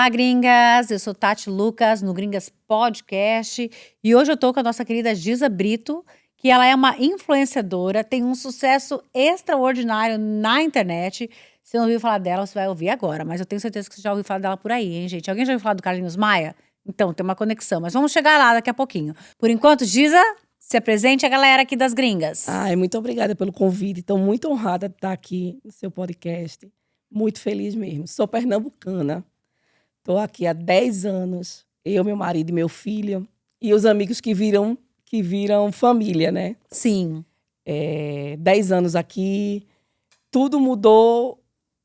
Olá, gringas! Eu sou Tati Lucas, no Gringas Podcast. E hoje eu tô com a nossa querida Giza Brito, que ela é uma influenciadora, tem um sucesso extraordinário na internet. Se não ouviu falar dela, você vai ouvir agora. Mas eu tenho certeza que você já ouviu falar dela por aí, hein, gente? Alguém já ouviu falar do Carlinhos Maia? Então, tem uma conexão. Mas vamos chegar lá daqui a pouquinho. Por enquanto, Giza, se apresente a galera aqui das gringas. Ai, muito obrigada pelo convite. Estou muito honrada de estar aqui no seu podcast. Muito feliz mesmo. Sou pernambucana. Estou aqui há 10 anos. Eu, meu marido e meu filho. E os amigos que viram família, né? Sim. 10 anos aqui. Tudo mudou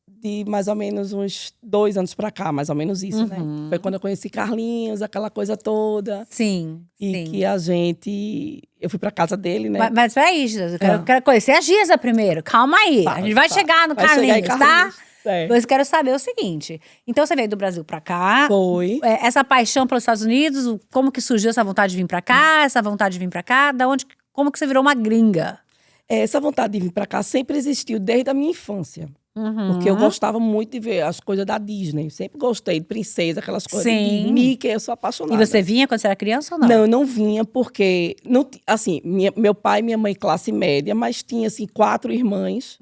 de mais ou menos uns 2 anos para cá, mais ou menos isso, né? Foi quando eu conheci Carlinhos, aquela coisa toda. Sim, E sim. que eu fui para casa dele, né? Mas peraí, Giza, eu quero conhecer a Giza primeiro. Calma aí, a gente vai chegar no Carlinhos, tá? Mas eu quero saber o seguinte. Então, você veio do Brasil pra cá. Foi. Essa paixão pelos Estados Unidos, como que surgiu essa vontade de vir pra cá? Essa vontade de vir pra cá? Como que você virou uma gringa? Essa vontade de vir para cá sempre existiu desde a minha infância. Porque eu gostava muito de ver as coisas da Disney. Sempre gostei de princesa, aquelas coisas Sim. de Mickey, eu sou apaixonada. E você vinha quando você era criança ou não? Não, eu não vinha porque, assim, meu pai e minha mãe classe média, mas tinha, assim, 4 irmãs.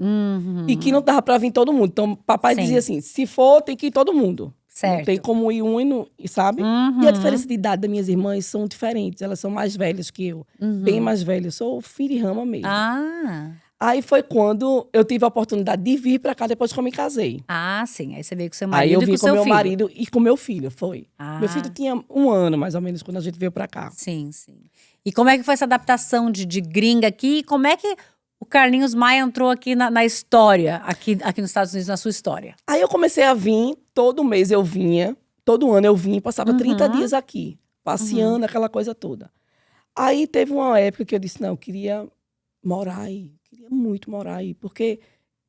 E que não dava para vir todo mundo. Então, papai Sim. dizia assim, se for, tem que ir todo mundo. Certo. Não tem como ir um e não, sabe? E a diferença de idade das minhas irmãs são diferentes. Elas são mais velhas que eu. Bem mais velhas. Eu sou filho de rama mesmo. Ah. Aí foi quando eu tive a oportunidade de vir para cá depois que eu me casei. Ah, sim. Aí você veio com seu marido Aí eu e vim com com seu meu filho. marido e com meu filho, foi. Ah. Meu filho tinha 1 ano, mais ou menos, quando a gente veio para cá. Sim, sim. E como é que foi essa adaptação de gringa aqui? E como é que o Carlinhos Maia entrou aqui na história, aqui nos Estados Unidos, na sua história? Aí eu comecei a vir, todo mês eu vinha, todo ano eu vinha, passava 30 dias aqui, passeando, aquela coisa toda. Aí teve uma época que eu disse, não, eu queria morar aí, queria muito morar aí, porque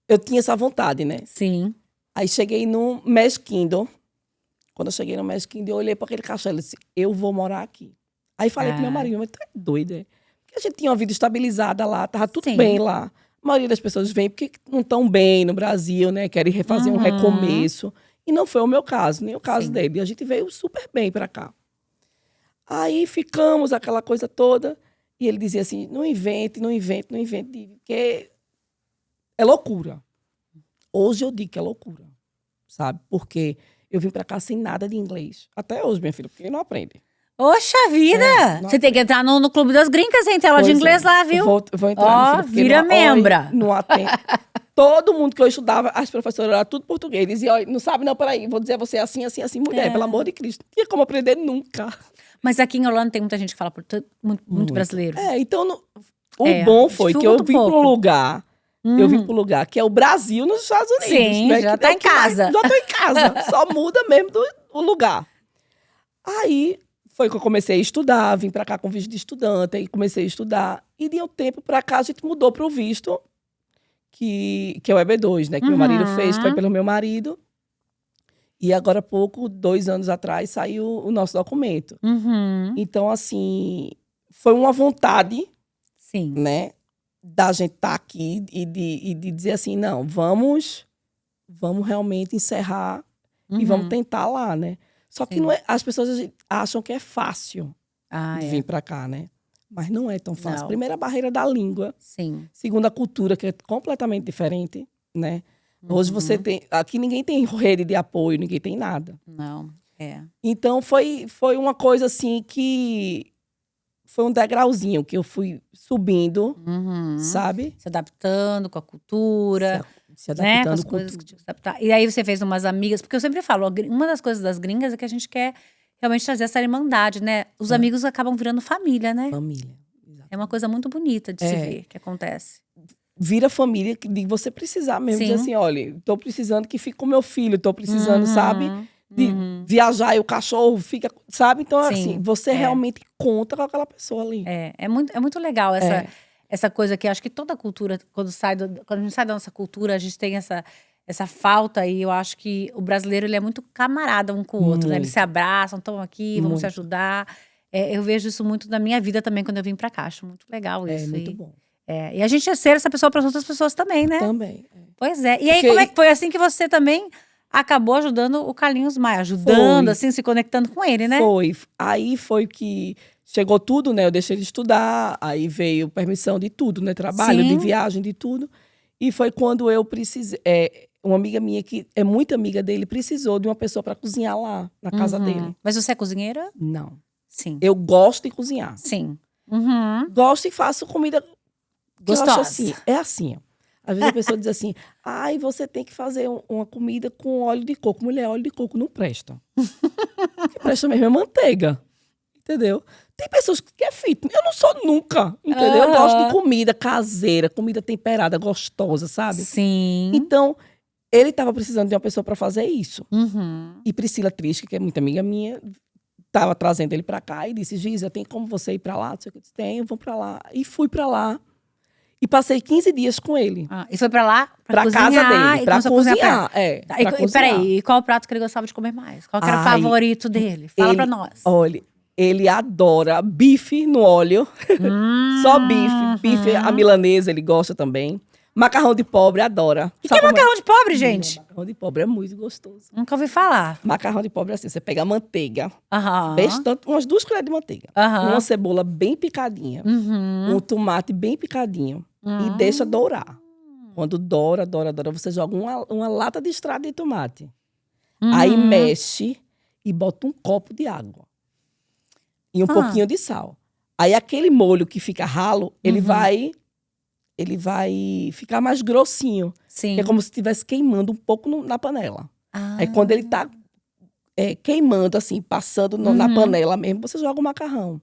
eu tinha essa vontade, né? Sim. Aí cheguei no Magic Kingdom. Quando eu cheguei no Magic Kingdom, eu olhei para aquele castelo e disse, eu vou morar aqui. Aí falei pro meu marido, mas tu é doido, é? Porque a gente tinha uma vida estabilizada lá, tava tudo Sim. bem lá. A maioria das pessoas vem porque não estão bem no Brasil, né? Querem refazer um recomeço. E não foi o meu caso, nem o caso Sim. dele. A gente veio super bem para cá. Aí ficamos, aquela coisa toda. E ele dizia assim, não invente, porque é loucura. Hoje eu digo que é loucura, sabe? Porque eu vim para cá sem nada de inglês. Até hoje, minha filha, porque não aprende. Oxa vida! não Você tem que entrar no Clube das Gringas, hein? Tem aula de Pois inglês é. lá, viu? Vou entrar, minha Ó, filha, porque vira não- membra. olha, não atende. Todo mundo que eu estudava, as professoras eram tudo português. Dizia, olha, não sabe não, peraí, vou dizer a você assim, assim, assim. Mulher, pelo amor de Cristo, não tinha como aprender nunca. Mas aqui em Orlando tem muita gente que fala muito brasileiro. Então, o É, bom foi que eu dificulta um vim para um pouco. lugar, eu vim para um lugar que é o Brasil nos Estados Unidos. Sim, né? já Que tá é o em que mais- casa. Já tô em casa, só muda mesmo o lugar. Aí foi que eu comecei a estudar, vim para cá com visto de estudante, aí comecei a estudar. E de um tempo para cá a gente mudou para o visto, que é o EB2, né? Que meu marido fez, foi pelo meu marido. E agora há pouco, 2 anos atrás, saiu o nosso documento. Então, assim, foi uma vontade, Sim. né? Da gente estar aqui e de dizer assim, não, vamos realmente encerrar e vamos tentar lá, né? Só que Sim. não é, as pessoas acham que é fácil Ah, de é. vir para cá, né? Mas não é tão fácil. Não. Primeiro, a barreira da língua. Sim. Segundo, a cultura, que é completamente diferente, né? Hoje você tem... Aqui ninguém tem rede de apoio, ninguém tem nada. Não, é. Então, foi uma coisa assim que... Foi um degrauzinho que eu fui subindo, sabe? Se adaptando com a cultura, Se né? Com adaptando as com coisas que tudo. tinha que se adaptar. E aí você fez umas amigas, porque eu sempre falo, uma das coisas das gringas é que a gente quer realmente trazer essa irmandade, né? Os amigos acabam virando família, né? Família. É uma coisa muito bonita de se É. ver que acontece. Vira família de você precisar mesmo. Sim. Dizer assim, olha, tô precisando que fique com meu filho, tô precisando, sabe? De viajar e o cachorro fica, sabe? Então, Sim, assim, você realmente conta com aquela pessoa ali. É muito legal essa coisa que eu acho que toda cultura, quando a gente sai da nossa cultura, a gente tem essa falta, e eu acho que o brasileiro ele é muito camarada um com o outro, né? Eles se abraçam, estão aqui, vamos se ajudar. Eu vejo isso muito na minha vida também, quando eu vim pra cá. Acho muito legal isso. É muito bom. E a gente é ser essa pessoa para as outras pessoas também, né? Também. Pois é. E aí, Porque- como é que foi assim que você também acabou ajudando o Carlinhos Maia. Ajudando, Foi. assim, se conectando com ele, né? Foi. Aí foi que chegou tudo, né? Eu deixei de estudar, aí veio permissão de tudo, né? Trabalho, de Sim. viagem, de tudo. E foi quando eu precisei. Uma amiga minha que é muito amiga dele precisou de uma pessoa para cozinhar lá na casa dele. Mas você é cozinheira? Não. Sim. Eu gosto de cozinhar. Sim. Uhum. Gosto e faço comida que eu acho Gostosa. assim. É assim, ó. Às vezes a pessoa diz assim: ai, você tem que fazer uma comida com óleo de coco. Mulher, óleo de coco não presta. O que presta mesmo é manteiga. Entendeu? Tem pessoas que é fitness. Eu não sou nunca. Entendeu? Eu gosto de comida caseira, comida temperada, gostosa, sabe? Sim. Então, ele estava precisando de uma pessoa para fazer isso. Uhum. E Priscila Trisca, que é muito amiga minha, estava trazendo ele para cá e disse: Giza, tem como você ir para lá? Não sei o que. Eu disse: tenho, vou para lá. E fui para lá. E passei 15 dias com ele. E foi pra lá pra Pra casa cozinhar, dele, e pra começou a cozinhar pra cozinhar. ela. Tá, Pra cozinhar. Peraí, e qual o prato que ele gostava de comer mais? Qual que era o Ai, favorito dele? Fala pra ele- nós. Olha, ele adora bife no óleo. Só bife. Bife, a milanesa, ele gosta também. Macarrão de pobre, adora. E que é macarrão de pobre, Menina, gente? macarrão de pobre é muito gostoso. Nunca ouvi falar. Macarrão de pobre é assim, você pega a manteiga, Aham. bastante, umas 2 colheres de manteiga. Aham. Uma cebola bem picadinha. Uhum. Um tomate bem picadinho. E deixa dourar. Quando doura, você joga uma lata de extrato de tomate. Aí mexe e bota um copo de água. E um pouquinho de sal. Aí aquele molho que fica ralo, ele vai ficar mais grossinho. Sim. Que é como se estivesse queimando um pouco na panela. Aí quando ele tá queimando, assim, passando na panela mesmo, você joga o macarrão.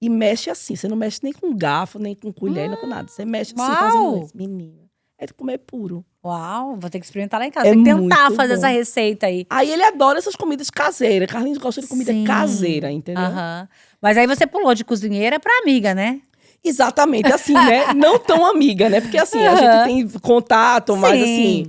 E mexe assim. Você não mexe nem com garfo, nem com colher, nem com nada. Você mexe assim, fazendo isso. Menina, é de comer puro. Uau, vou ter que experimentar lá em casa. É Tem que tentar muito fazer bom. essa receita aí. Aí ele adora essas comidas caseiras. Carlinhos gosta de comida Sim. caseira, entendeu? Aham. Mas aí você pulou de cozinheira pra amiga, né? Exatamente, assim, né? Não tão amiga, né? Porque assim, a gente tem contato, mas assim,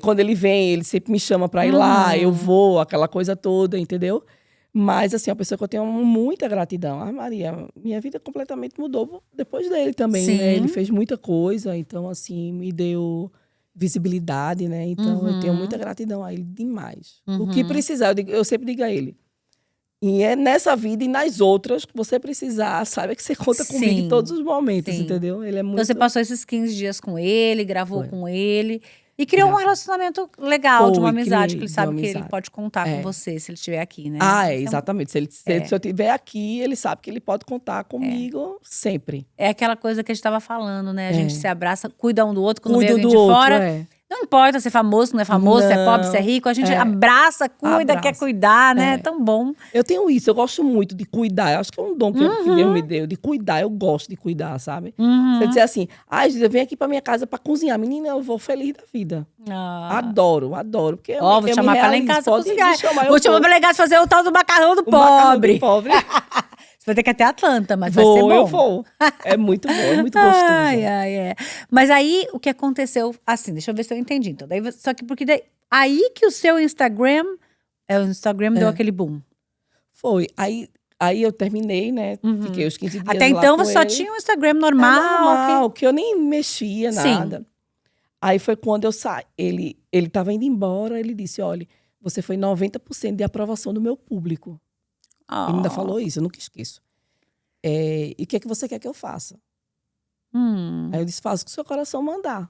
quando ele vem, ele sempre me chama pra ir lá, eu vou, aquela coisa toda, entendeu? Mas assim, é uma pessoa que eu tenho muita gratidão. Ah, Maria, minha vida completamente mudou depois dele também, Sim. né? Ele fez muita coisa, então assim, me deu visibilidade, né? Então eu tenho muita gratidão a ele demais. O que precisar, eu sempre digo a ele. E é nessa vida e nas outras que você precisar, saiba que você conta comigo em todos os momentos, Sim. entendeu? Ele é muito... Então você passou esses 15 dias com ele, gravou Foi. com ele. E criou um relacionamento legal, de uma Foi, amizade, criei, que ele de sabe uma que ele amizade. pode contar com você se ele estiver aqui, né? Ah, Então, exatamente. Se eu estiver aqui, ele sabe que ele pode contar comigo sempre. é aquela coisa que a gente estava falando, né? A gente se abraça, cuida um do outro quando vem Cuido alguém do de outro, fora. Não importa se é famoso, se não é famoso, se é pobre, se é Não, rico. A gente abraça, cuida, quer Abraça. cuidar, né? É tão bom. Eu tenho isso, eu gosto muito de cuidar. Eu acho que é um dom que Deus me deu, de cuidar. Eu gosto de cuidar, sabe? Você dizer assim, Giza, vem aqui pra minha casa pra cozinhar. Menina, eu vou feliz da vida. Adoro. Porque Ó, vou eu chamar me pra lá em realizo. casa pra Pode cozinhar. me chamar, eu Vou chamar vou. pra lá em casa fazer o tal do macarrão do O macarrão pobre. do pobre. Você vai ter que ir até Atlanta, mas vai ser bom. Eu vou. É muito bom, é muito gostoso. Ai. Mas aí, o que aconteceu, assim, deixa eu ver se eu entendi. Então, daí, só que porque daí, aí que o seu Instagram, o Instagram deu aquele boom. Foi. Aí eu terminei, né? Fiquei os 15 dias Até lá então, com você só ele. tinha um Instagram normal. Que eu nem mexia, nada. Aí foi quando eu saí. Ele tava indo embora, ele disse, olha, você foi 90% de aprovação do meu público. Ele ainda falou isso, eu nunca esqueço. E o que é que você quer que eu faça? Aí eu disse, faça o que o seu coração mandar.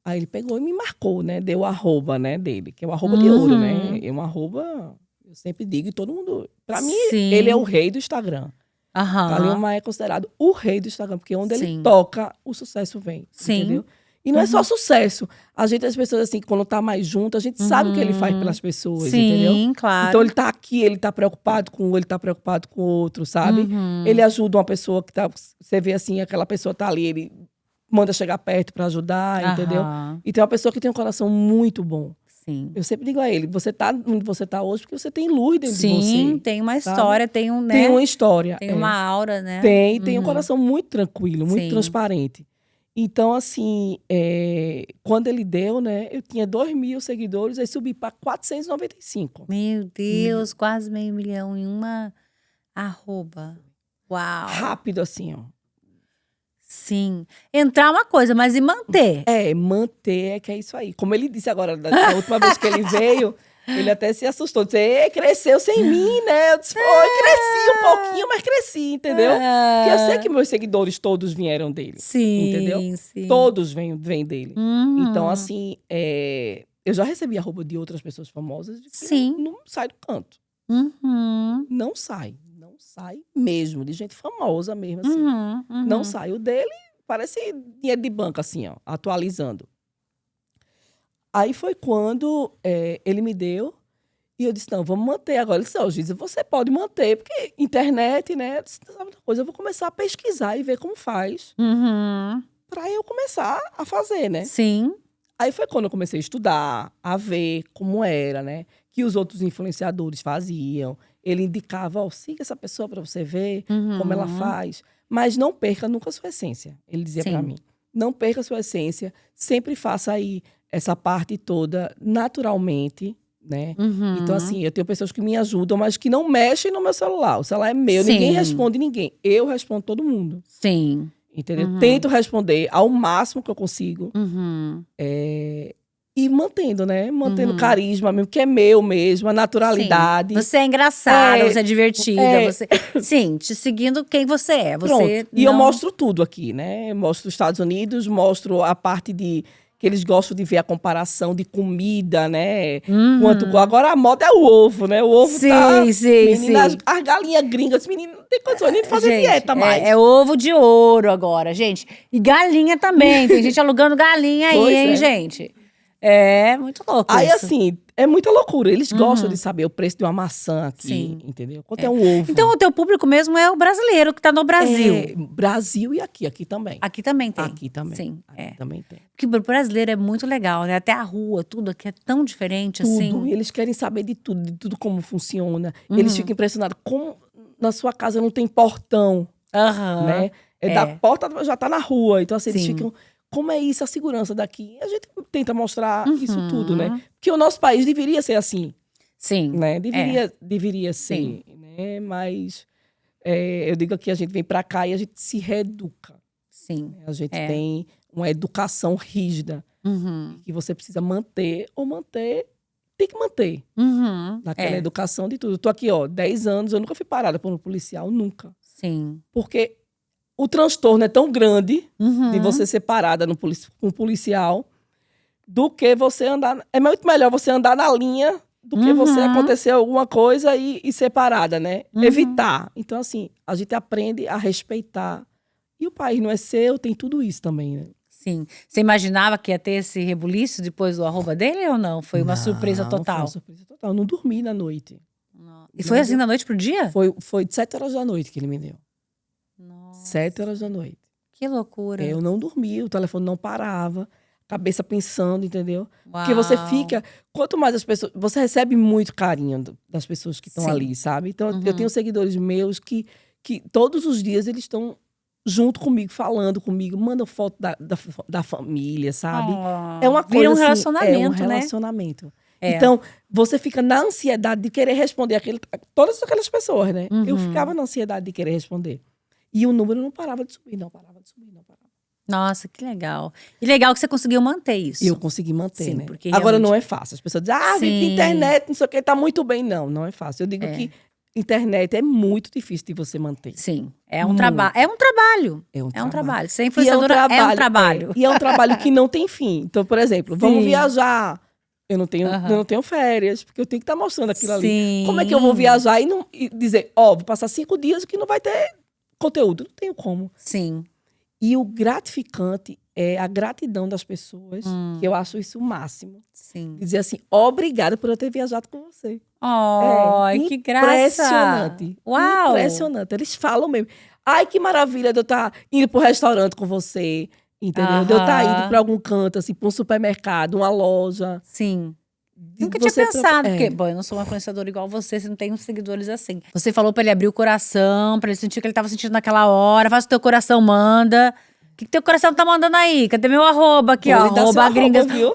Aí ele pegou e me marcou, né? Deu o arroba, né, dele, que é o arroba de ouro, né? É um arroba, eu sempre digo, e todo mundo... Pra mim, ele é o rei do Instagram. Carlinhos Maia é considerado o rei do Instagram, porque onde ele toca, o sucesso vem. Entendeu? E não é só sucesso. As pessoas, assim, quando tá mais junto, a gente sabe o que ele faz pelas pessoas, entendeu? Sim, claro. Então ele tá aqui, ele tá preocupado com um, ele tá preocupado com o outro, sabe? Ele ajuda uma pessoa que tá. Você vê assim, aquela pessoa tá ali, ele manda chegar perto pra ajudar, entendeu? E tem uma pessoa que tem um coração muito bom. Sim. Eu sempre digo a ele, você tá onde você tá hoje porque você tem luz dentro de você. Sim, tem uma história, tem um, né? Tem uma história. Tem uma aura, né? Tem um coração muito tranquilo, muito transparente. Então, assim, quando ele deu, né? Eu tinha 2.000 seguidores, aí subi para 495. Meu Deus, quase 500 mil em uma arroba. Uau. Rápido, assim, ó. Sim. Entrar é uma coisa, mas e manter? Manter que é isso aí. Como ele disse agora, da última vez que ele veio, ele até se assustou. Disse, cresceu sem mim, né? Eu disse, cresci um pouquinho, mas cresci, entendeu? Porque eu sei que meus seguidores todos vieram dele. Sim, entendeu? sim. Todos vêm dele. Então, assim, eu já recebi arroba de outras pessoas famosas. Sim. Não sai do canto. Não sai mesmo, de gente famosa mesmo, assim. Não sai. O dele parece dinheiro de banco, assim, ó, atualizando. Aí foi quando ele me deu, e eu disse, não, vamos manter agora. Ele disse, Giza, você pode manter, porque internet, né? Eu disse, sabe uma coisa, eu vou começar a pesquisar e ver como faz, pra eu começar a fazer, né? Sim. Aí foi quando eu comecei a estudar, a ver como era, né? Que os outros influenciadores faziam. Ele indicava, siga essa pessoa pra você ver como ela faz. Mas não perca nunca a sua essência. Ele dizia pra mim. Não perca a sua essência. Sempre faça aí essa parte toda naturalmente, né? Então, assim, eu tenho pessoas que me ajudam, mas que não mexem no meu celular. O celular é meu, ninguém responde ninguém. Eu respondo todo mundo. Sim. Entendeu? Tento responder ao máximo que eu consigo. E mantendo, né? Mantendo carisma mesmo, que é meu mesmo, a naturalidade. Sim. Você é engraçada, você é divertida. Você... Sim, te seguindo quem você é. Você E eu mostro tudo aqui, né? Eu mostro os Estados Unidos, mostro a parte de... que eles gostam de ver a comparação de comida, né? Agora a moda é o ovo, né? O ovo menina, sim. As galinhas gringas, menina, não tem condições nem de fazer dieta mais. É ovo de ouro agora, gente. E galinha também. Tem gente alugando galinha aí, hein, gente? É muito louco aí, isso. assim, é muita loucura. Eles gostam de saber o preço de uma maçã aqui, entendeu? Quanto é um ovo. Então, o teu público mesmo é o brasileiro que tá no Brasil. Brasil e aqui também. Aqui também tem. Aqui também. Sim, aqui também tem. Porque o brasileiro é muito legal, né? Até a rua, tudo aqui é tão diferente, assim. Tudo. E eles querem saber de tudo como funciona. Eles ficam impressionados. Como na sua casa não tem portão, né? Da porta, já tá na rua. Então, assim, eles ficam... Como é isso, a segurança daqui? A gente tenta mostrar isso tudo, né? Porque o nosso país deveria ser assim. Sim. Né? Deveria ser, né? Mas eu digo que a gente vem pra cá e a gente se reeduca. Sim. A gente tem uma educação rígida. Que você precisa manter, tem que manter. Naquela educação de tudo. Eu tô aqui, 10 anos, eu nunca fui parada por um policial, nunca. Sim. Porque... o transtorno é tão grande de você ser parada com um policial do que você andar... É muito melhor você andar na linha do que você acontecer alguma coisa e ser parada, né? Evitar. Então, assim, a gente aprende a respeitar. E o país não é seu, tem tudo isso também, né? Sim. Você imaginava que ia ter esse rebuliço depois do arroba dele ou não? Foi uma surpresa total? Foi uma surpresa total. Eu não dormi na noite. E foi assim da noite pro dia? Foi de 7 horas da noite que ele me deu. Nossa. 7 horas da noite. Que loucura. Eu não dormia, o telefone não parava, cabeça pensando, entendeu? Uau. Porque você fica... Quanto mais as pessoas... Você recebe muito carinho das pessoas que estão ali, sabe? Então, eu tenho seguidores meus que todos os dias eles estão junto comigo, falando comigo, mandam foto da família, sabe? É uma coisa vira um assim, relacionamento, um relacionamento. Então, você fica na ansiedade de querer responder todas aquelas pessoas, né? Eu ficava na ansiedade de querer responder. E o número não parava de subir, não parava de subir, não parava. Nossa, que legal. E legal que você conseguiu manter isso. Eu consegui manter, né? Porque agora não é fácil. As pessoas dizem, internet, não sei o que, tá muito bem. Não, não é fácil. Eu digo que internet é muito difícil de você manter. Sim, é um trabalho. É um trabalho. É um trabalho. Ser influenciadora é um trabalho. E é um trabalho que não tem fim. Então, por exemplo, vamos viajar. Eu não tenho férias, porque eu tenho que estar mostrando aquilo ali. Como é que eu vou viajar e dizer, vou passar 5 dias que não vai ter conteúdo? Não tenho como. Sim. E o gratificante é a gratidão das pessoas, que eu acho isso o máximo. Sim. Dizer assim, obrigada por eu ter viajado com você. Que graça! Impressionante. Uau! Impressionante. Eles falam mesmo. Ai, que maravilha de eu estar indo pro restaurante com você. Entendeu? De eu estar indo para algum canto, assim, para um supermercado, uma loja. Sim. Nunca tinha pensado, porque, bom, eu não sou uma influenciadora igual você não tem uns seguidores assim. Você falou pra ele abrir o coração, pra ele sentir o que ele tava sentindo naquela hora. Faz o teu coração, manda. O que teu coração tá mandando aí? Cadê meu arroba aqui, ó? Arroba gringas. Viu?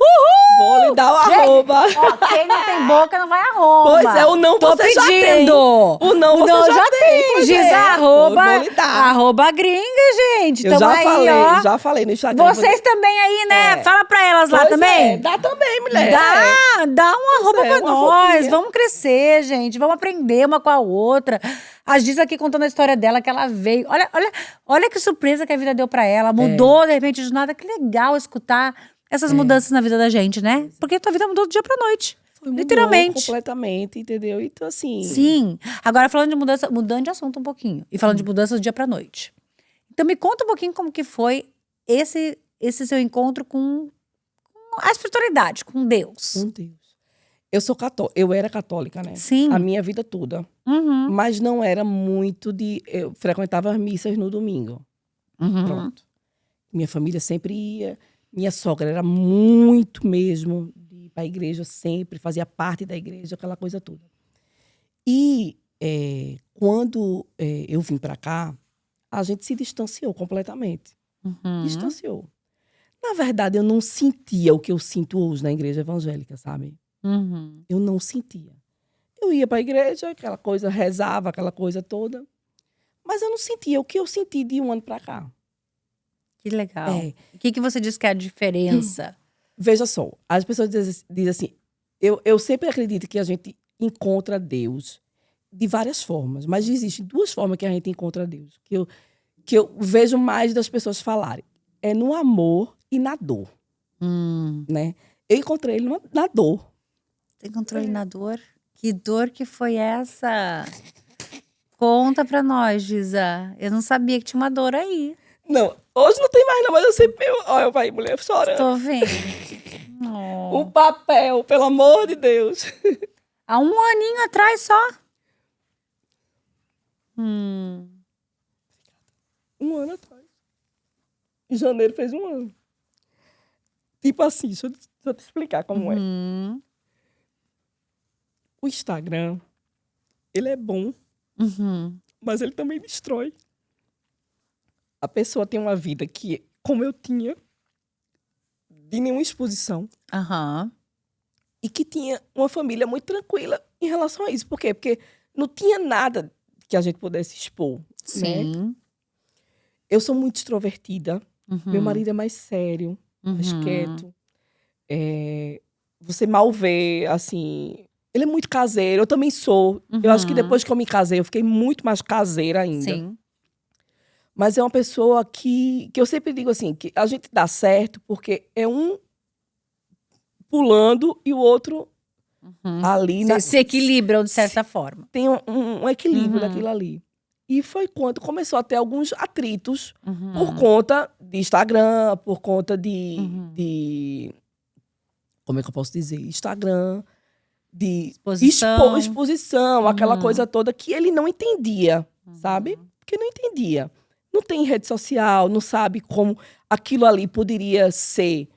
Vou lhe dar o arroba. Ó, quem não tem boca não vai arroba. Pois é, o não Tô você já tem. pedindo. O não você já tem. Pois Giza, é. arroba, Vou lhe dar. arroba gringa, gente. Eu Tamo já aí, falei, ó. já falei no Instagram. Vocês também aí, né? É. Fala pra elas lá Pois também. é, dá também, mulher. Dá uma roupa é, pra uma nós. roupinha. Vamos crescer, gente. Vamos aprender uma com a outra. A Giz aqui contando a história dela, que ela veio. Olha que surpresa que a vida deu pra ela. Mudou, de repente, de nada. Que legal escutar essas mudanças na vida da gente, né? Porque a tua vida mudou do dia pra noite. Mudou Literalmente. completamente, entendeu? Então, assim... Sim. Agora, falando de mudança, mudando de assunto um pouquinho. E falando de mudança do dia pra noite. Então, me conta um pouquinho como que foi esse seu encontro com a espiritualidade, com Deus. Meu Deus. Eu era católica, né? Sim. A minha vida toda. Uhum. Mas não era muito de... Eu frequentava as missas no domingo. Uhum. Pronto. Minha família sempre ia. Minha sogra era muito mesmo de ir para a igreja sempre, fazia parte da igreja, aquela coisa toda. E quando eu vim para cá, a gente se distanciou completamente. Uhum. Distanciou. Na verdade, eu não sentia o que eu sinto hoje na igreja evangélica, sabe? Uhum. Eu não sentia. Eu ia para a igreja, aquela coisa, rezava, aquela coisa toda. Mas eu não sentia o que eu senti de um ano para cá. Que legal. É. O que você diz que é a diferença? Veja só, as pessoas dizem assim, eu sempre acredito que a gente encontra Deus de várias formas, mas existem duas formas que a gente encontra Deus, que eu vejo mais das pessoas falarem. É no amor e na dor, né? Eu encontrei ele na dor. Você encontrou ele na dor? Que dor que foi essa? Conta pra nós, Giza. Eu não sabia que tinha uma dor aí. Não, hoje não tem mais não, mas eu sempre... Olha, vai, mulher chorando. Tô vendo. Oh. Um papel, pelo amor de Deus. Há um aninho atrás só. Um ano atrás. Em janeiro fez um ano. Tipo assim, deixa eu te explicar como é. O Instagram, ele é bom, mas ele também destrói. A pessoa tem uma vida que, como eu tinha, de nenhuma exposição. Aham. E que tinha uma família muito tranquila em relação a isso. Por quê? Porque não tinha nada que a gente pudesse expor. Né? Sim. Eu sou muito extrovertida. Meu marido é mais sério, mais quieto. Você mal vê, assim... Ele é muito caseiro, eu também sou. Eu acho que depois que eu me casei, eu fiquei muito mais caseira ainda. Sim. Mas é uma pessoa que eu sempre digo assim, que a gente dá certo porque é um pulando e o outro ali... Se equilibram de certa forma. Tem um equilíbrio daquilo ali. E foi quando começou a ter alguns atritos por conta de Instagram, por conta de... Como é que eu posso dizer? Instagram, de exposição, aquela coisa toda que ele não entendia, sabe? Porque não entendia. Não tem rede social, não sabe como aquilo ali poderia ser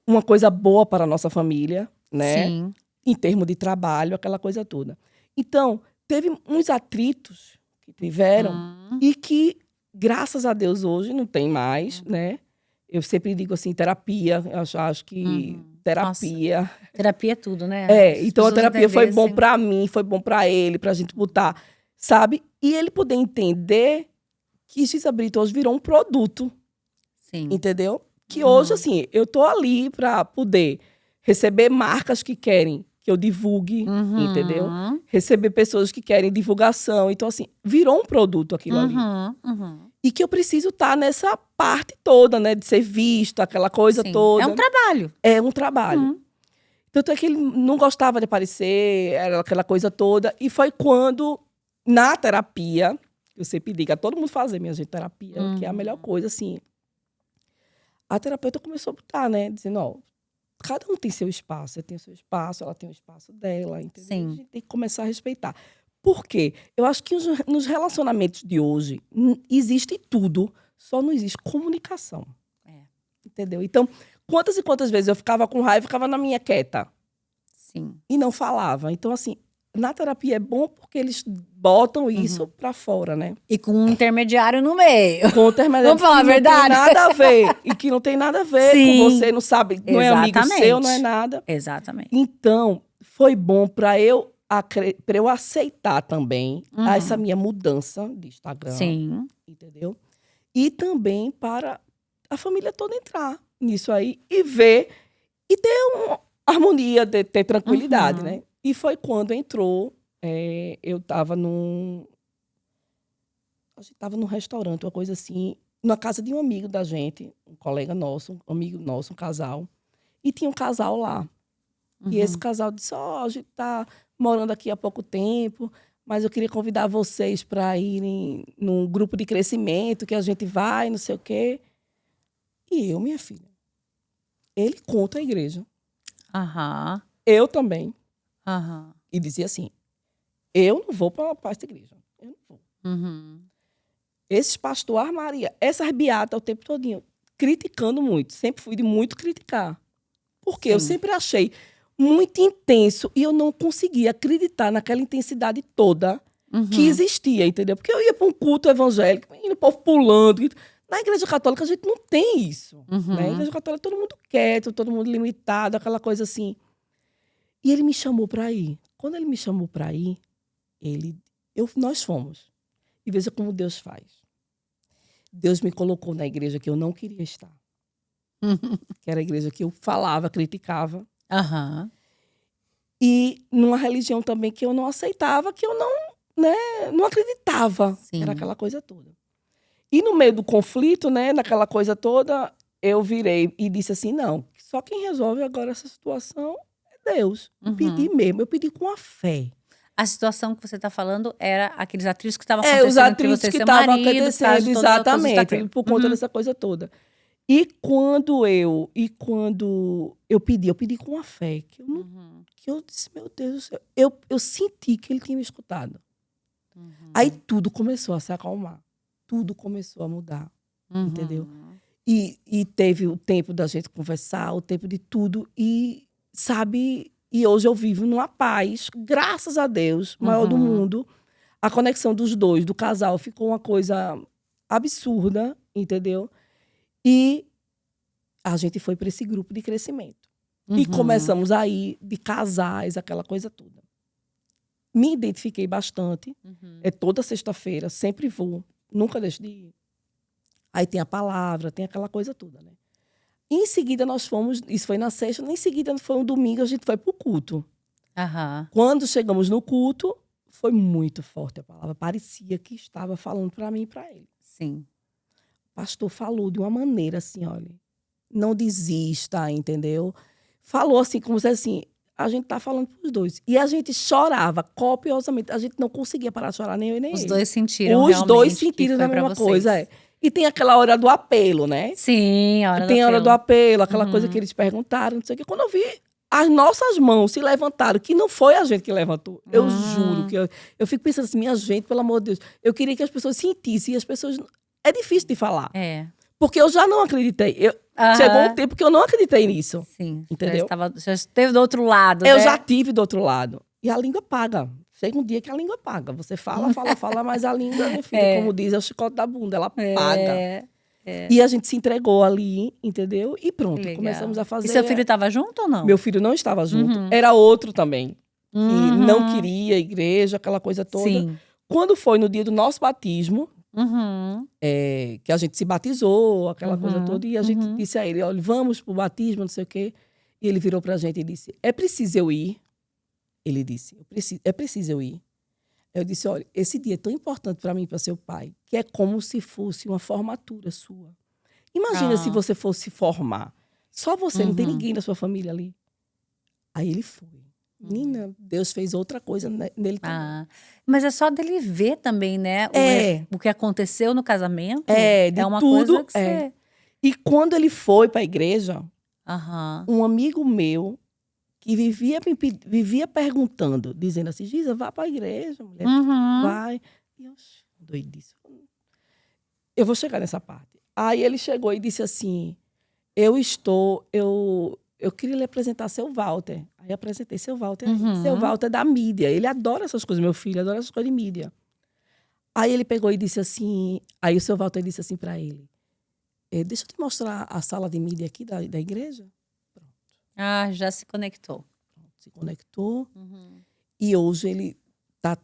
uma coisa boa para a nossa família, né? Sim. Em termos de trabalho, aquela coisa toda. Então, teve uns atritos que tiveram e que, graças a Deus, hoje não tem mais, né? Eu sempre digo assim, terapia. Eu acho que terapia... Nossa, terapia é tudo, né? Então a terapia foi bom pra mim, foi bom pra ele, pra gente botar, sabe? E ele poder entender que Giza Brito hoje virou um produto. Sim. Entendeu? Que hoje, assim, eu tô ali pra poder receber marcas que querem que eu divulgue, entendeu? Receber pessoas que querem divulgação. Então, assim, virou um produto aquilo ali. E que eu preciso estar nessa parte toda, né? De ser vista, aquela coisa toda. É um trabalho. É um trabalho. Tanto é que ele não gostava de aparecer, era aquela coisa toda. E foi quando, na terapia, eu sempre digo a todo mundo fazer, minha gente, terapia, que é a melhor coisa, assim. A terapeuta começou a botar, né? Dizendo, ó, cada um tem seu espaço. Você tem o seu espaço, ela tem o espaço dela, entendeu? Sim. A gente tem que começar a respeitar. Por quê? Eu acho que nos relacionamentos de hoje existe tudo, só não existe comunicação. Entendeu? Então, quantas e quantas vezes eu ficava com raiva e ficava na minha quieta. Sim. E não falava. Então, assim, Na terapia é bom porque eles botam isso pra fora, né? E com um intermediário no meio. Com o intermediário Vamos falar a que verdade? não tem nada a ver. E que não tem nada a ver com Sim. você, não sabe, não é amigo seu, não é nada. Exatamente. Então, foi bom pra eu aceitar também essa minha mudança de Instagram. Sim. Entendeu? E também para a família toda entrar nisso aí e ver e ter uma harmonia, ter tranquilidade, né? E foi quando entrou, eu estava a gente estava num restaurante, uma coisa assim, na casa de um amigo da gente, um colega nosso, um amigo nosso, um casal, e tinha um casal lá. E esse casal disse, a gente tá morando aqui há pouco tempo, mas eu queria convidar vocês para irem num grupo de crescimento, que a gente vai, não sei o quê. E eu, minha filha, ele conta a igreja. Aham. Eu também. Aham. E dizia assim, eu não vou para essa igreja. Eu não vou. Esses pastor armaria, essas beatas o tempo todinho, criticando muito. Sempre fui de muito criticar. Porque eu sempre achei muito intenso e eu não conseguia acreditar naquela intensidade toda que existia, entendeu? Porque eu ia para um culto evangélico, e o povo pulando. Na igreja católica a gente não tem isso. Na igreja católica todo mundo quieto, todo mundo limitado, aquela coisa assim. E ele me chamou para ir. Quando ele me chamou para ir, nós fomos. E veja como Deus faz. Deus me colocou na igreja que eu não queria estar. Que era a igreja que eu falava, criticava. E numa religião também que eu não aceitava, que eu não acreditava. Sim. Era aquela coisa toda. E no meio do conflito, né, naquela coisa toda, eu virei e disse assim, não, só quem resolve agora essa situação é Deus. Eu pedi mesmo, eu pedi com a fé. A situação que você está falando era aqueles atritos que estavam Os acontecendo entre atritos você e que seu estavam marido, acontecendo, exatamente, por conta dessa coisa toda. E quando eu pedi com a fé, que eu disse, meu Deus do céu, eu senti que ele tinha me escutado. Aí tudo começou a se acalmar. Tudo começou a mudar, entendeu? E teve o tempo da gente conversar, o tempo de tudo. E, sabe, e hoje eu vivo numa paz, graças a Deus, maior do mundo. A conexão dos dois, do casal, ficou uma coisa absurda, entendeu? E a gente foi para esse grupo de crescimento. E começamos aí de casais, aquela coisa toda. Me identifiquei bastante. É toda sexta-feira, sempre vou. Nunca deixo de ir. Aí tem a palavra, tem aquela coisa toda, né? E em seguida nós fomos, isso foi na sexta, em seguida foi um domingo, a gente foi pro culto. Quando chegamos no culto, foi muito forte a palavra. Parecia que estava falando para mim e para ele. Sim. O pastor falou de uma maneira assim, olha, não desista, entendeu? Falou assim, como se assim, a gente tá falando pros dois. E a gente chorava copiosamente. A gente não conseguia parar de chorar, nem eu e nem ele. Os dois sentiram Os realmente dois que sentiram foi a pra mesma vocês. coisa, E tem aquela hora do apelo, né? Sim, a hora Tem do a hora do apelo. apelo, aquela coisa que eles perguntaram, não sei o quê. Quando eu vi, as nossas mãos se levantaram, que não foi a gente que levantou. Eu juro que eu fico pensando assim, minha gente, pelo amor de Deus. Eu queria que as pessoas sentissem, e as pessoas... É difícil de falar. Porque eu já não acreditei. Chegou um tempo que eu não acreditei nisso. Sim. Entendeu? Já esteve do outro lado, Eu né? já tive do outro lado. E a língua paga. Chega um dia que a língua paga. Você fala, mas a língua, minha filha, como diz, é o chicote da bunda. Ela paga. E a gente se entregou ali, entendeu? E pronto, começamos a fazer... E seu filho estava junto ou não? Meu filho não estava junto. Era outro também. Que não queria a igreja, aquela coisa toda. Sim. Quando foi no dia do nosso batismo, que a gente se batizou, aquela coisa toda, e a gente disse a ele, olha, vamos pro batismo, não sei o quê. E ele virou pra gente e disse, é preciso eu ir? Ele disse, é preciso eu ir? Eu disse, olha, esse dia é tão importante para mim e para seu pai, que é como se fosse uma formatura sua. Imagina se você fosse formar. Só você, não tem ninguém da sua família ali. Aí ele foi. Menina, Deus fez outra coisa nele também. Mas é só dele ver também, né? O que aconteceu no casamento. De uma tudo. coisa que você... E quando ele foi para a igreja, um amigo meu que vivia perguntando, dizendo assim, Giza, vá para a igreja, mulher, vai. E eu, doidíssimo. Eu vou chegar nessa parte. Aí ele chegou e disse assim, eu eu queria lhe apresentar seu Walter. Aí apresentei seu Walter. Uhum. Seu Walter é da mídia. Ele adora essas coisas, meu filho adora essas coisas de mídia. Aí ele pegou e disse assim... Aí o seu Walter disse assim pra ele. Deixa eu te mostrar a sala de mídia aqui da igreja. Ah, já se conectou. Se conectou. Uhum. E hoje ele tá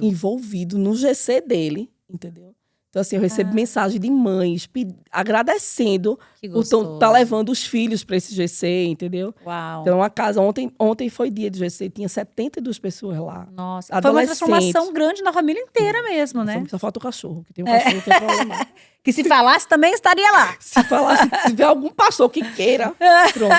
Envolvido no GC dele, entendeu? Então, assim, eu recebo mensagem de mães agradecendo Que por gostoso. estar levando os filhos para esse GC, entendeu? Uau. Então, a casa, ontem foi dia de GC, tinha 72 pessoas lá. Nossa, foi uma transformação grande na família inteira mesmo, né? Só falta o cachorro, que tem um cachorro que é problema. Que se falasse também estaria lá. Se falasse, se tiver algum pastor que queira, pronto.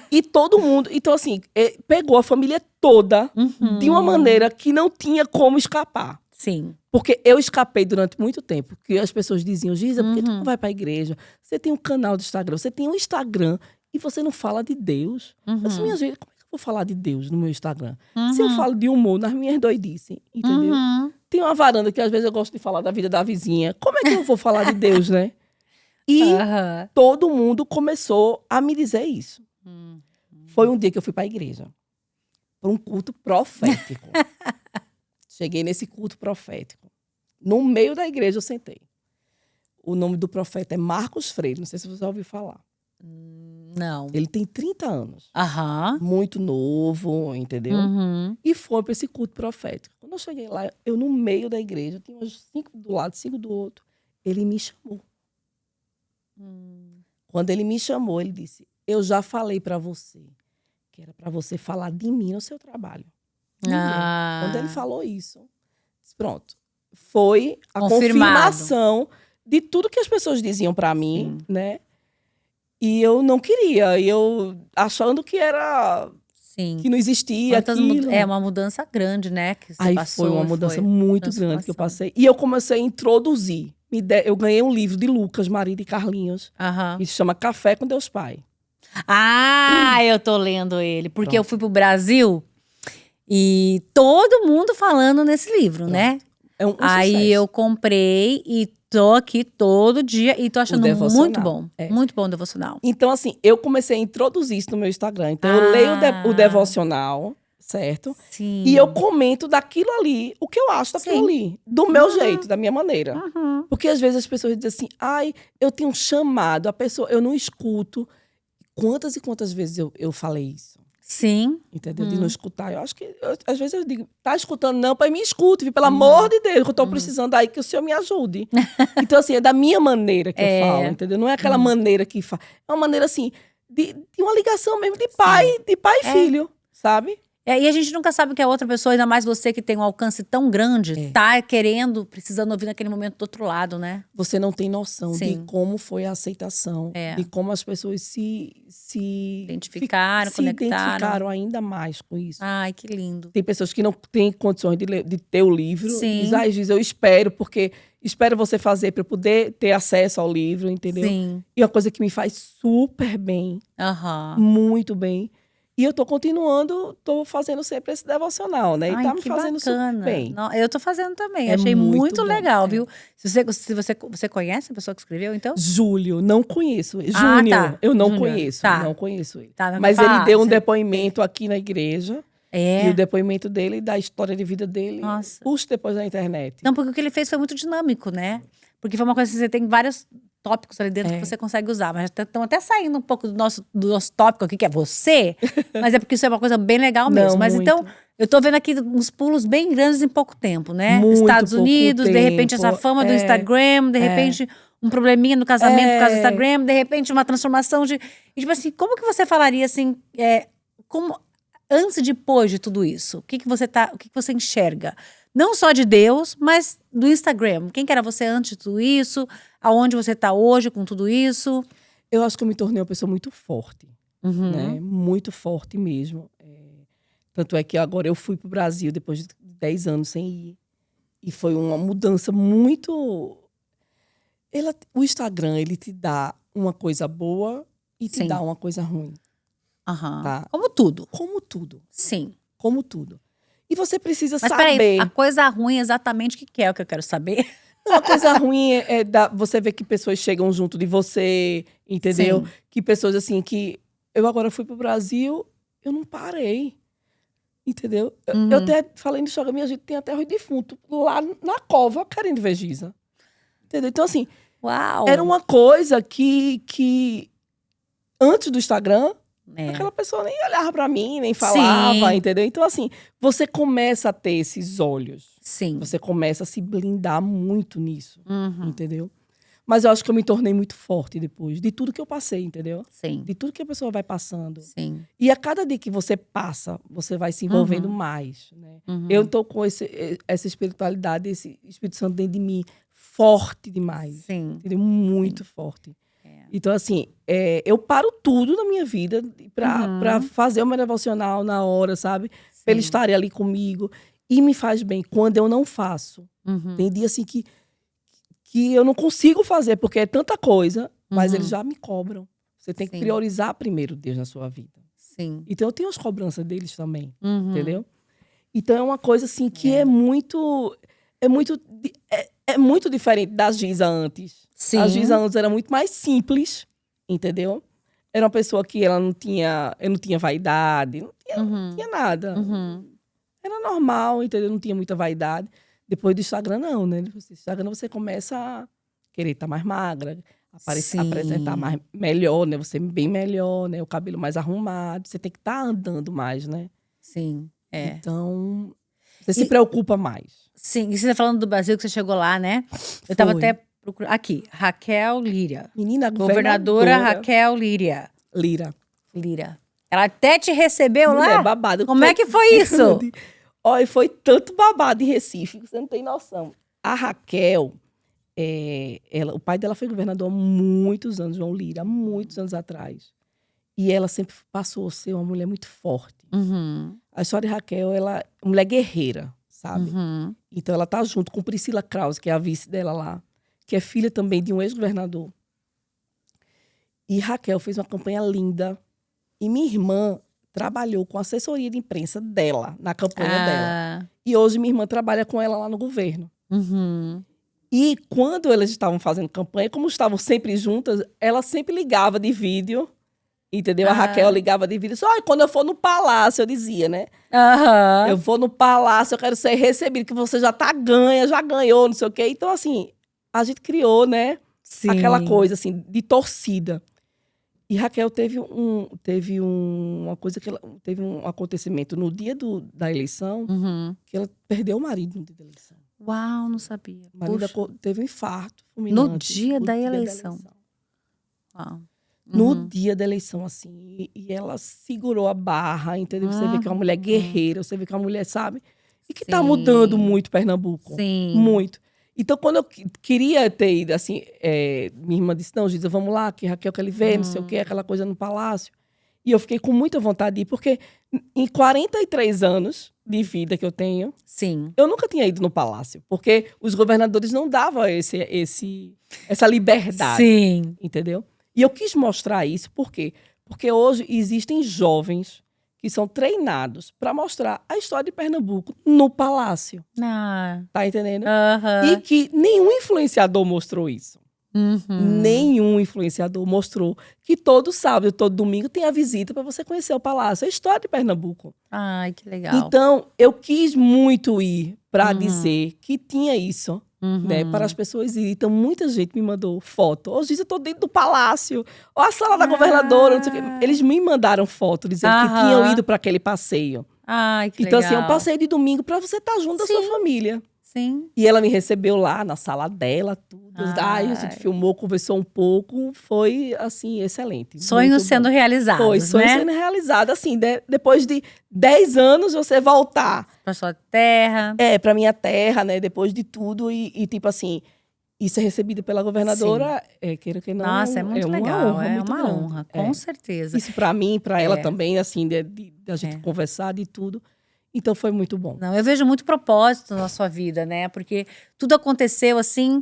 E todo mundo, então assim, pegou a família toda de uma maneira que não tinha como escapar. Sim. Porque eu escapei durante muito tempo. Que as pessoas diziam, Giza, por que tu não vai pra igreja? Você tem um canal do Instagram, você tem um Instagram e você não fala de Deus. Eu disse, minha gente, como é que eu vou falar de Deus no meu Instagram? Se eu falo de humor nas minhas doidices, entendeu? Tem uma varanda que às vezes eu gosto de falar da vida da vizinha. Como é que eu vou falar de Deus, né? E todo mundo começou a me dizer isso. Foi um dia que eu fui pra igreja. Para um culto profético. Cheguei nesse culto profético. No meio da igreja eu sentei. O nome do profeta é Marcos Freire. Não sei se você já ouviu falar. Não. Ele tem 30 anos. Aham. Muito novo, entendeu? E foi para esse culto profético. Quando eu cheguei lá, eu no meio da igreja, tinha uns 5 do lado, 5 do outro. Ele me chamou. Quando ele me chamou, ele disse, eu já falei para você que era para você falar de mim no seu trabalho. Quando ele falou isso, pronto. Foi a confirmação de tudo que as pessoas diziam para mim, né? E eu não queria. E eu achando que era... Sim. Que não existia aquilo. É uma mudança grande, né? Que você Aí passou, foi uma mudança muito grande que eu passei. E eu comecei a introduzir. Eu ganhei um livro de Lucas, marido de Carlinhos. Que se chama Café com Deus Pai. Ah, eu tô lendo ele. Porque eu fui pro Brasil... E todo mundo falando nesse livro, né? É um Aí sucesso. eu comprei e tô aqui todo dia e tô achando muito bom. Muito bom o devocional. Então, assim, eu comecei a introduzir isso no meu Instagram. Então, eu leio o devocional, certo? Sim. E eu comento daquilo ali, o que eu acho daquilo ali. Do meu jeito, da minha maneira. Porque, às vezes, as pessoas dizem assim, ai, eu tenho um chamado, a pessoa, eu não escuto. Quantas e quantas vezes eu falei isso? Sim. Entendeu? De não escutar. Eu acho que, às vezes eu digo, tá escutando não, pai, me escute, pelo amor de Deus, que eu tô precisando aí que o senhor me ajude. Então, assim, é da minha maneira que eu falo, entendeu? Não é aquela maneira que fala. É uma maneira, assim, de uma ligação mesmo de pai e filho, sabe? E a gente nunca sabe o que a outra pessoa, ainda mais você que tem um alcance tão grande, tá querendo, precisando ouvir naquele momento do outro lado, né? Você não tem noção de como foi a aceitação, de como as pessoas se identificaram ainda mais com isso. Ai, que lindo. Tem pessoas que não têm condições de ter o livro. Sim. Diz, ai, Giz, eu espero, porque espero você fazer para eu poder ter acesso ao livro, entendeu? Sim. E uma coisa que me faz super bem, muito bem. E eu tô fazendo sempre esse devocional, né? E tá me fazendo super bem. Não, eu tô fazendo também. Achei muito legal, viu? Se você conhece a pessoa que escreveu, então? Júlio, não conheço. Júnior, eu não conheço. Não conheço ele. Mas ele deu um depoimento aqui na igreja. E o depoimento dele, da história de vida dele, puxa depois na internet. Não, porque o que ele fez foi muito dinâmico, né? Porque foi uma coisa que você tem vários tópicos ali dentro que você consegue usar. Mas estamos até saindo um pouco do nosso tópico aqui, que é você. Mas é porque isso é uma coisa bem legal mesmo. Não, mas muito. então, eu tô vendo aqui uns pulos bem grandes em pouco tempo, né? Muito Estados pouco Unidos, de repente tempo. essa fama do Instagram, de repente um probleminha no casamento por causa do Instagram, de repente uma transformação de... E tipo assim, como que você falaria assim, como... Antes e depois de tudo isso, o que você enxerga? Não só de Deus, mas do Instagram. Quem que era você antes de tudo isso? Aonde você está hoje com tudo isso? Eu acho que eu me tornei uma pessoa muito forte. Né? Muito forte mesmo. Tanto é que agora eu fui para o Brasil depois de 10 anos sem ir. E foi uma mudança muito... O Instagram, ele te dá uma coisa boa e te dá uma coisa ruim. Tá? Como tudo. Como tudo. Sim. Como tudo. E você precisa Mas saber... peraí, a coisa ruim exatamente o que é o que eu quero saber? Não, a coisa ruim você ver que pessoas chegam junto de você, entendeu? Sim. Que pessoas, assim, que eu agora fui pro Brasil, eu não parei. Entendeu? Eu até falei no Instagram, minha gente tem até o defunto lá na cova querendo ver Giza. Entendeu? Então, assim, Uau! era uma coisa que antes do Instagram, É. aquela pessoa nem olhava pra mim, nem falava, Sim. entendeu? Então, assim, você começa a ter esses olhos. Sim. Você começa a se blindar muito nisso, Uhum. entendeu? Mas eu acho que eu me tornei muito forte depois, de tudo que eu passei, entendeu? Sim. De tudo que a pessoa vai passando. Sim. E a cada dia que você passa, você vai se envolvendo mais, né? Uhum. Eu tô com essa espiritualidade, esse Espírito Santo dentro de mim, forte demais. Sim. Entendeu? Muito forte. É. Então, assim, eu paro tudo na minha vida pra Uhum. fazer o meu devocional na hora, sabe? Pra Sim. eles estarem ali comigo. E me faz bem quando eu não faço. Uhum. Tem dia, assim, que eu não consigo fazer, porque é tanta coisa, mas Uhum. eles já me cobram. Você tem que Sim. priorizar primeiro Deus na sua vida. Sim. Então, eu tenho as cobranças deles também, Uhum. entendeu? Então, é uma coisa, assim, que é muito diferente da Giza antes. Sim. A Giza antes era muito mais simples, entendeu? Era uma pessoa que eu não tinha vaidade, não tinha nada. Uhum. Era normal, entendeu? Não tinha muita vaidade. Depois do Instagram, não, né? Depois do Instagram, você começa a querer estar mais magra, Sim. apresentar melhor, né? Você bem melhor, né? O cabelo mais arrumado. Você tem que estar andando mais, né? Sim. É. Então, você se preocupa mais. Sim. E você tá falando do Brasil, que você chegou lá, né? Eu tava Foi. até procurando. Aqui, Raquel Lira. Menina, Governadora Raquel Lira. Lira. Ela até te recebeu Mulher, lá? babado. Como é que foi isso? Olha, foi tanto babado em Recife, que você não tem noção. A Raquel, o pai dela foi governador há muitos anos, João Lira, há muitos anos atrás. E ela sempre passou a ser uma mulher muito forte. Uhum. A história de Raquel, ela é uma mulher guerreira, sabe? Uhum. Então ela tá junto com Priscila Krause, que é a vice dela lá, que é filha também de um ex-governador. E Raquel fez uma campanha linda. E minha irmã trabalhou com a assessoria de imprensa dela, na campanha dela. E hoje minha irmã trabalha com ela lá no governo. Uhum. E quando elas estavam fazendo campanha, como estavam sempre juntas, ela sempre ligava de vídeo, entendeu? A Raquel ligava de vídeo. Só quando eu for no palácio, eu dizia, né? Aham. Eu vou no palácio, eu quero ser recebido, que você já já ganhou, não sei o quê. Então, assim, a gente criou, né? Sim. Aquela coisa, assim, de torcida. E Raquel teve uma coisa que teve um acontecimento no dia da eleição, Uhum. que ela perdeu o marido no dia da eleição. Uau, não sabia. O marido Puxa. teve um infarto fulminante. No dia da eleição. Uau. No Uhum. dia da eleição, assim. E ela segurou a barra, entendeu? Você vê que é uma mulher guerreira, você vê que é uma mulher, sabe? E que tá Sim. mudando muito Pernambuco. Sim. Muito. Então, quando eu queria ter ido, assim, minha irmã disse, não, Giza, vamos lá, que Raquel quer ele ver, não sei o quê, aquela coisa no palácio. E eu fiquei com muita vontade de ir, porque em 43 anos de vida que eu tenho, Sim. eu nunca tinha ido no palácio. Porque os governadores não davam essa liberdade. Sim. Entendeu? E eu quis mostrar isso, por quê? Porque hoje existem jovens que são treinados para mostrar a história de Pernambuco no palácio. Ah. Tá entendendo? Aham. E que nenhum influenciador mostrou isso. Uhum. Nenhum influenciador mostrou que todo sábado, todo domingo tem a visita para você conhecer o palácio. É a história de Pernambuco. Ai, que legal. Então, eu quis muito ir para dizer que tinha isso. Né, para as pessoas irem. Então, muita gente me mandou foto. Hoje eu estou dentro do palácio. Ou a sala da governadora. Não sei o quê. Eles me mandaram foto dizendo que tinham ido para aquele passeio. Ai, que então, legal. assim, é um passeio de domingo para você estar junto da sua família. Sim. E ela me recebeu lá na sala dela, tudo. Aí a gente filmou, conversou um pouco. Foi, assim, excelente. Sonhos sendo realizados, Foi, sonhos né? sendo realizados. Assim, depois de 10 anos, você voltar. Pra sua terra. Pra minha terra, né? Depois de tudo. E tipo assim, isso é recebido pela governadora, queira que não. Nossa, é muito uma legal. honra, É muito uma grande. honra, com certeza. Isso pra mim, pra ela também, assim, da gente conversar de tudo. Então foi muito bom. Não, eu vejo muito propósito na sua vida, né? Porque tudo aconteceu assim.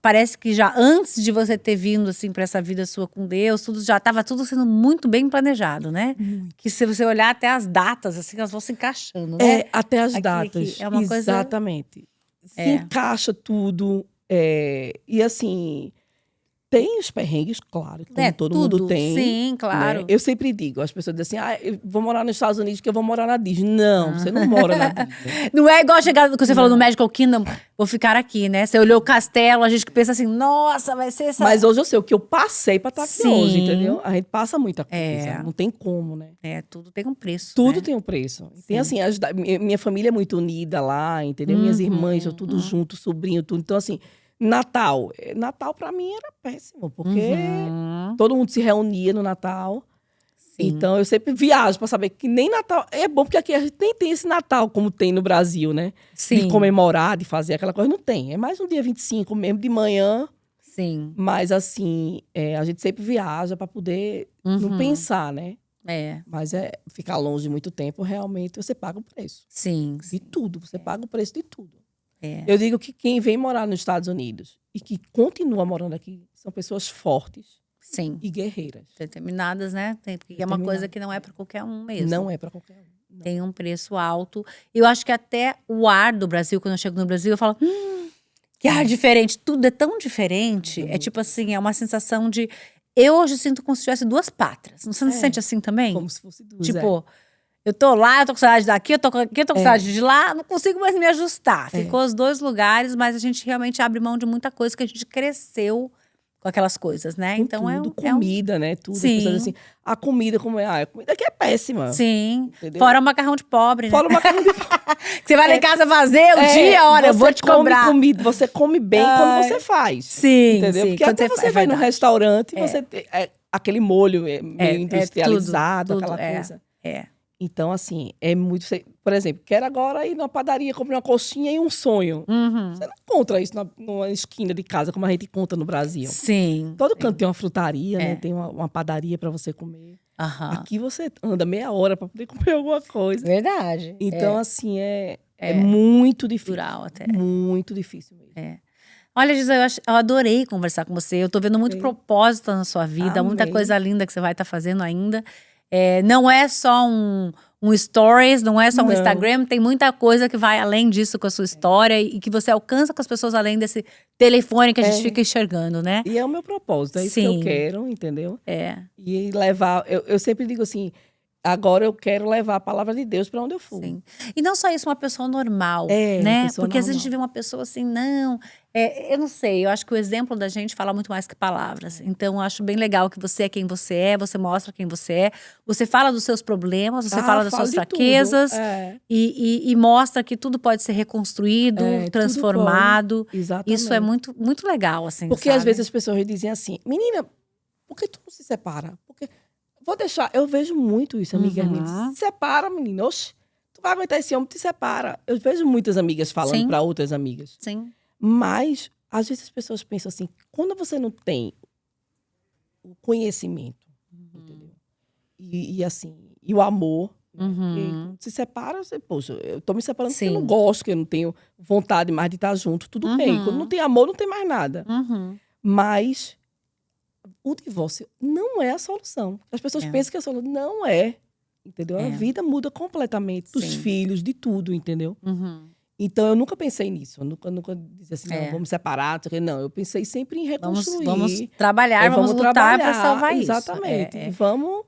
Parece que já antes de você ter vindo assim para essa vida sua com Deus, já estava tudo sendo muito bem planejado, né? Que se você olhar até as datas, assim, elas vão se encaixando, né? Até as datas. É uma coisa. Exatamente. Se encaixa tudo. E assim, Tem os perrengues, claro, como todo mundo tudo. tem. Sim, claro. Né? Eu sempre digo, as pessoas dizem assim, eu vou morar nos Estados Unidos porque eu vou morar na Disney. Não, você não mora na Disney. Não é igual chegar, que você falou no Magical Kingdom, vou ficar aqui, né? Você olhou o castelo, a gente que pensa assim, nossa, vai ser essa... Mas hoje eu sei o que eu passei pra estar aqui Sim. hoje, entendeu? A gente passa muita coisa, não tem como, né? Tudo tem um preço, Tudo né? tem um preço. Tem assim, minha família é muito unida lá, entendeu? Minhas irmãs, tudo junto, sobrinho, tudo. Então assim, Natal pra mim era péssimo, porque todo mundo se reunia no Natal. Sim. Então eu sempre viajo pra saber que nem Natal é bom, porque aqui a gente nem tem esse Natal como tem no Brasil, né? Sim. De comemorar, de fazer aquela coisa, não tem. É mais no dia 25 mesmo, de manhã. Sim. Mas assim, a gente sempre viaja pra poder não pensar, né? Mas ficar longe muito tempo, realmente você paga o preço. Sim. De tudo, você paga o preço de tudo. Eu digo que quem vem morar nos Estados Unidos e que continua morando aqui são pessoas fortes e guerreiras. Determinadas, né? Porque é uma coisa que não é para qualquer um mesmo. Não é para qualquer um. Não. Tem um preço alto. Eu acho que até o ar do Brasil, quando eu chego no Brasil, eu falo, que ar diferente. Tudo é tão diferente. É tipo assim, é uma sensação de... Eu hoje sinto como se tivesse duas pátrias. Você não se sente assim também? Como se fosse duas, Tipo... Eu tô lá, eu tô com saudade daqui, eu tô aqui, eu tô com saudade de lá, não consigo mais me ajustar. Ficou os dois lugares, mas a gente realmente abre mão de muita coisa que a gente cresceu com aquelas coisas, né? Com Então tudo, comida, né? Tudo. Sim. As pessoas assim, a comida como é? A comida aqui é péssima. Sim. Entendeu? Fora o macarrão de pobre, né? Fora o macarrão de pobre. Você vai lá em casa fazer um dia, olha, eu vou te cobrar. Comida, você come bem quando você faz. Sim, entendeu? sim. Porque até você vai no restaurante, você tem aquele molho meio industrializado, tudo, aquela coisa. Então, assim, é muito... Por exemplo, quero agora ir numa padaria, comer uma coxinha e um sonho. Você não encontra isso numa esquina de casa, como a gente encontra no Brasil. Sim. Todo canto tem uma frutaria, né? Tem uma padaria para você comer. Aqui você anda meia hora para poder comer alguma coisa. Verdade. Então, assim, é muito difícil. Natural até. Muito difícil mesmo. Olha, Gisele, eu adorei conversar com você. Eu tô vendo muito propósito na sua vida, muita coisa linda que você vai estar fazendo ainda. Não é só um stories, não é só um Instagram, tem muita coisa que vai além disso com a sua história e que você alcança com as pessoas além desse telefone que a gente fica enxergando, né? E é o meu propósito, é isso que eu quero, entendeu? E levar, eu sempre digo assim, agora eu quero levar a palavra de Deus para onde eu for. Sim. E não só isso, uma pessoa normal, né? Porque às vezes a gente vê uma pessoa assim, não... eu não sei, eu acho que o exemplo da gente fala muito mais que palavras. Então, eu acho bem legal que você é quem você mostra quem você é. Você fala dos seus problemas, você fala das suas fraquezas. E mostra que tudo pode ser reconstruído, transformado. Exatamente. Isso é muito, muito legal, assim, porque às vezes as pessoas dizem assim, menina, por que tu não se separa? Porque... Vou deixar, eu vejo muito isso, amigas minhas. Se separa, menina. Oxe, tu vai aguentar esse homem, te separa. Eu vejo muitas amigas falando para outras amigas. Sim. Mas, às vezes as pessoas pensam assim, quando você não tem o conhecimento, entendeu? E assim, e o amor, se separa, você, poxa, eu tô me separando porque eu não gosto, que eu não tenho vontade mais de estar junto, tudo bem. Quando não tem amor, não tem mais nada. Mas... o divórcio não é a solução. As pessoas pensam que a solução não é. Entendeu? A vida muda completamente. Dos filhos, de tudo, entendeu? Então, eu nunca pensei nisso. Eu nunca disse assim, não, vamos separar. Não, eu pensei sempre em reconstruir. Vamos trabalhar, vamos lutar para salvar isso. Exatamente. Vamos...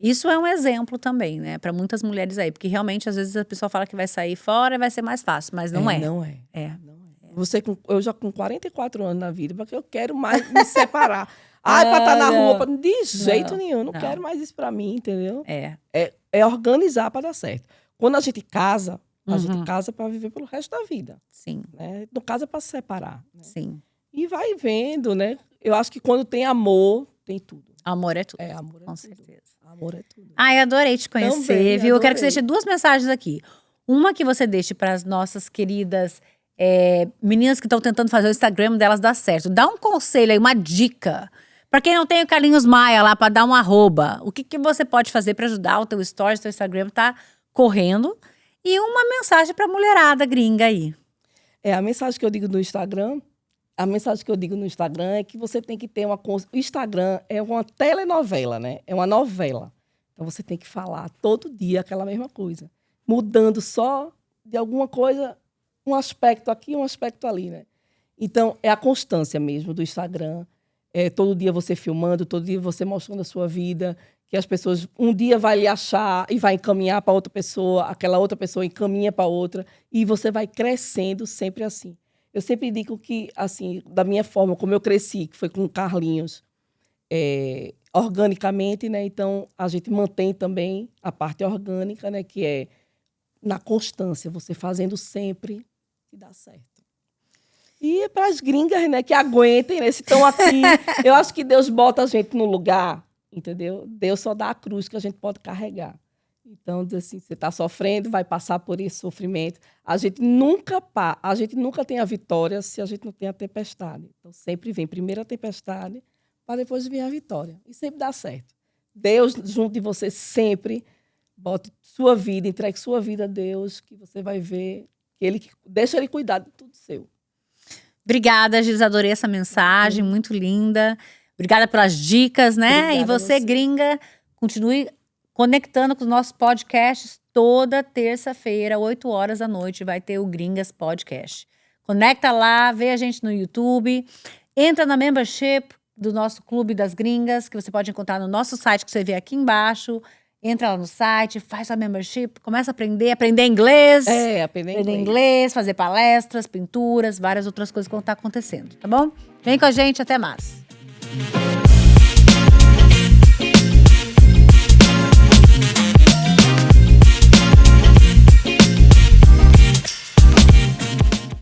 Isso é um exemplo também, né? Para muitas mulheres aí. Porque realmente, às vezes, a pessoa fala que vai sair fora e vai ser mais fácil. Mas não é. Não é. Eu já com 44 anos na vida, porque eu quero mais me separar. Pra estar na rua, de jeito nenhum. Não quero mais isso pra mim, entendeu? É organizar pra dar certo. Quando a gente casa, a gente casa pra viver pelo resto da vida. Sim. Né? Não casa pra se separar. Né? Sim. E vai vendo, né? Eu acho que quando tem amor, tem tudo. Amor é tudo. Amor é com tudo. certeza. Amor é tudo. Ai, adorei te conhecer, Também, viu? Eu quero que adorei. você deixe duas mensagens aqui. Uma que você deixe para as nossas queridas meninas que estão tentando fazer o Instagram delas dar certo. Dá um conselho aí, uma dica. Pra quem não tem o Carlinhos Maia lá pra dar um arroba, o que você pode fazer pra ajudar o teu stories, teu Instagram tá correndo? E uma mensagem pra mulherada gringa aí. A mensagem que eu digo no Instagram, é que você tem que ter o Instagram é uma telenovela, né? É uma novela. Então você tem que falar todo dia aquela mesma coisa. Mudando só de alguma coisa, um aspecto aqui, um aspecto ali, né? Então, é a constância mesmo do Instagram. todo dia você filmando, todo dia você mostrando a sua vida, que as pessoas um dia vai lhe achar e vai encaminhar para outra pessoa, aquela outra pessoa encaminha para outra, e você vai crescendo sempre assim. Eu sempre digo que, assim, da minha forma, como eu cresci, que foi com o Carlinhos, organicamente, né? Então, a gente mantém também a parte orgânica, né? Que é na constância, você fazendo sempre, que dá certo. E para as gringas, né, que aguentem, né, se estão aqui, eu acho que Deus bota a gente no lugar, entendeu? Deus só dá a cruz que a gente pode carregar. Então, diz assim, você está sofrendo, vai passar por esse sofrimento. A gente nunca tem a vitória se a gente não tem a tempestade. Então, sempre vem primeiro a tempestade, para depois vir a vitória. E sempre dá certo. Deus junto de você sempre, bote sua vida, entregue sua vida a Deus, que você vai ver, deixa Ele cuidar de tudo seu. Obrigada, Gis, adorei essa mensagem, muito linda. Obrigada pelas dicas, né? Obrigada E você, gringa, continue conectando com os nossos podcasts. Toda terça-feira, 8 horas da noite, vai ter o Gringas Podcast. Conecta lá, vê a gente no YouTube, entra na membership do nosso Clube das Gringas, que você pode encontrar no nosso site, que você vê aqui embaixo. Entra lá no site, faz sua membership, começa a aprender inglês. Aprender inglês, fazer palestras, pinturas, várias outras coisas que vão estar acontecendo, tá bom? Vem com a gente, até mais.